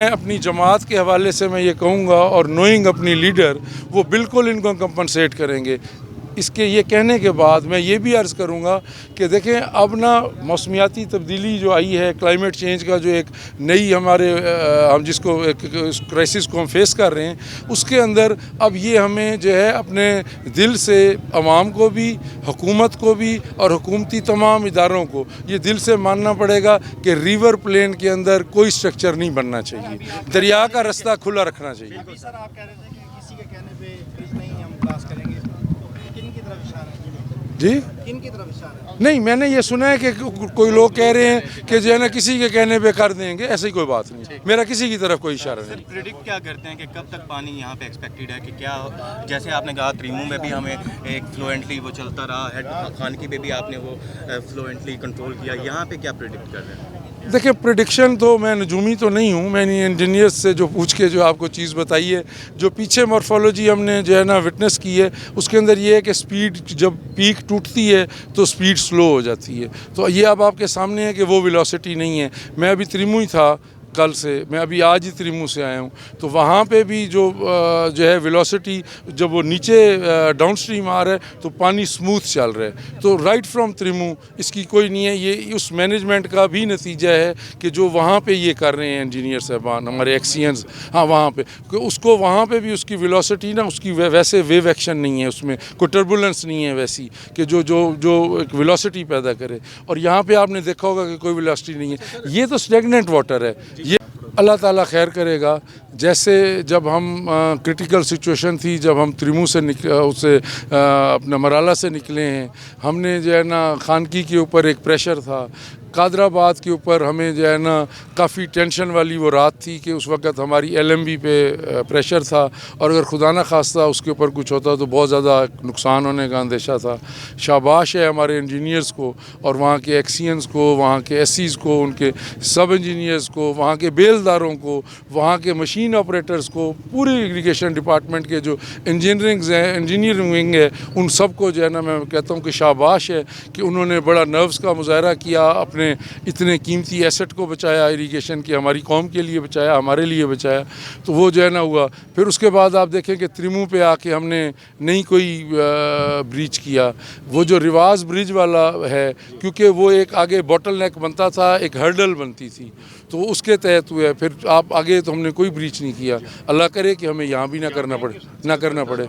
میں اپنی جماعت کے حوالے سے میں یہ کہوں گا اور نوئنگ اپنی لیڈر وہ بالکل ان کو کمپنسیٹ کریں گے۔ اس کے یہ کہنے کے بعد میں یہ بھی عرض کروں گا کہ دیکھیں اب موسمیاتی تبدیلی جو آئی ہے، کلائمیٹ چینج کا جو ایک نئی ہم جس کو کرائسس کو ہم فیس کر رہے ہیں، اس کے اندر اب یہ ہمیں جو ہے اپنے دل سے عوام کو بھی، حکومت کو بھی اور حکومتی تمام اداروں کو یہ دل سے ماننا پڑے گا کہ ریور پلین کے اندر کوئی سٹرکچر نہیں بننا چاہیے، دریا کا رستہ کھلا رکھنا چاہیے۔ سر آپ کہہ رہے تھے کہ کسی کے کہنے پہ فریج نہیں ہم پاس کریں گے، کن کی طرف اشارہ ہے؟ جی کن کی طرف اشارہ ہے؟ نہیں، میں نے یہ سنا ہے کہ کوئی لوگ کہہ رہے ہیں کہ جو ہے نا کسی کے کہنے پہ کر دیں گے، ایسی کوئی بات نہیں، میرا کسی کی طرف کوئی اشارہ نہیں۔ سر پریڈکٹ کیا کرتے ہیں کہ کب تک پانی یہاں پہ ایکسپیکٹڈ ہے کہ کیا، جیسے آپ نے کہا تریمو میں بھی ہمیں ایک فلوئنٹلی وہ چلتا رہا ہے، خانقی پہ بھی آپ نے وہ فلوئنٹلی کنٹرول کیا، یہاں پہ کیا پریڈکٹ کر رہے ہیں؟ دیکھیں پریڈکشن تو میں نجومی تو نہیں ہوں، میں نے انجینئرز سے جو پوچھ کے جو آپ کو چیز بتائی ہے، جو پیچھے مورفولوجی ہم نے جو ہے نا وٹنس کی ہے، اس کے اندر یہ ہے کہ سپیڈ جب پیک ٹوٹتی ہے تو سپیڈ سلو ہو جاتی ہے، تو یہ اب آپ کے سامنے ہے کہ وہ ویلوسٹی نہیں ہے۔ میں ابھی تریمو ہی تھا کل سے، میں ابھی آج ہی تریمو سے آیا ہوں، تو وہاں پہ بھی جو ہے ویلوسٹی جب وہ نیچے ڈاؤن سٹریم آ رہا ہے تو پانی سموتھ چل رہا ہے، تو رائٹ فرام تریمو اس کی کوئی نہیں ہے، یہ اس مینجمنٹ کا بھی نتیجہ ہے کہ جو وہاں پہ یہ کر رہے ہیں انجینئر صاحبان ہمارے ایکسینز، ہاں وہاں پہ کہ اس کو وہاں پہ بھی اس کی ویلوسٹی اس کی ویسے ویو ایکشن نہیں ہے، اس میں کوئی ٹربولنس نہیں ہے ویسی کہ جو ایک ویلوسٹی پیدا کرے، اور یہاں پہ آپ نے دیکھا ہوگا کہ کوئی ویلوسٹی نہیں ہے، یہ تو اسٹیگننٹ واٹر ہے۔ یہ اللہ تعالیٰ خیر کرے گا، جیسے جب ہم کرٹیکل سچویشن تھی، جب ہم تریمو سے اسے اپنا مرالا سے نکلے ہیں، ہم نے جو ہے نا خانقی کے اوپر ایک پریشر تھا، قادر آباد کے اوپر ہمیں جو ہے نا کافی ٹینشن والی وہ رات تھی کہ اس وقت ہماری ایل ایم بی پہ پریشر تھا، اور اگر خدا نہ خواستہ اس کے اوپر کچھ ہوتا تو بہت زیادہ نقصان ہونے کا اندیشہ تھا۔ شاباش ہے ہمارے انجینئرز کو اور وہاں کے ایکسینز کو، وہاں کے ایس سیز کو، ان کے سب انجینئرز کو، وہاں کے بیلداروں کو، وہاں کے مشین آپریٹرز کو، پوری اریگیشن ڈپارٹمنٹ کے جو انجینئرنگ ونگ ہے، ان سب کو جو ہے نا میں کہتا ہوں کہ شاباش ہے کہ انہوں نے بڑا نروس کا مظاہرہ کیا، اپنے اتنے قیمتی ایسٹ کو بچایا، اریگیشن کی ہماری قوم کے لیے بچایا، ہمارے لیے بچایا، تو وہ جو ہے نا ہوا۔ پھر اس کے بعد آپ دیکھیں کہ تریمو پہ آ کے ہم نے نہیں کوئی بریچ کیا، وہ جو رواز برج والا ہے، کیونکہ وہ ایک آگے باٹل نیک بنتا تھا، ایک ہرڈل بنتی تھی، تو اس کے تحت ہوئے، پھر آپ آگے تو ہم نے کوئی بریچ نہیں کیا۔ اللہ کرے کہ ہمیں یہاں بھی نہ کرنا پڑے۔